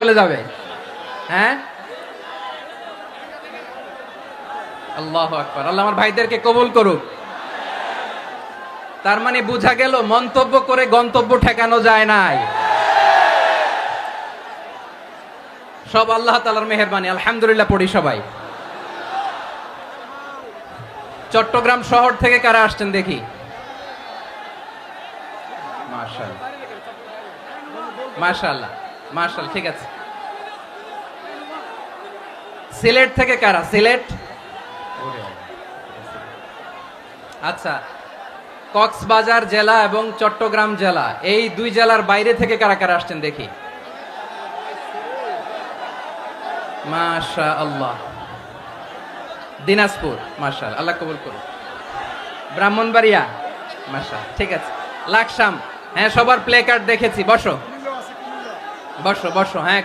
চলে যাবে। হ্যাঁ, আল্লাহু আকবার। আল্লাহ আমার ভাইদেরকে কবুল করুক। তার মানে বোঝা গেল মন্তব্য করে গন্তব্য ঠেকানো যায় নাই, সব আল্লাহ তাআলার মেহেরবানি। আলহামদুলিল্লাহ পড়ি সবাই। চট্টগ্রাম শহর থেকে কারা আসছেন দেখি? মাশাআল্লাহ মাশাআল্লাহ মাশাআল্লাহ, ঠিক আছে। সিলেট থেকে কারা? সিলেট, আচ্ছা। কক্সবাজার জেলা এবং চট্টগ্রাম জেলা, এই দুই জেলার বাইরে থেকে কারা কারা আসছেন দেখি? মাশাআল্লাহ। দিনাজপুর, মাশাআল্লাহ, আল্লাহ কবুল করুন। ব্রাহ্মণবাড়িয়া, মাশাআল্লাহ, ঠিক আছে। লাকসাম, হ্যাঁ, সবার প্লে কার্ড দেখেছি। বসো বসো বসো, হ্যাঁ।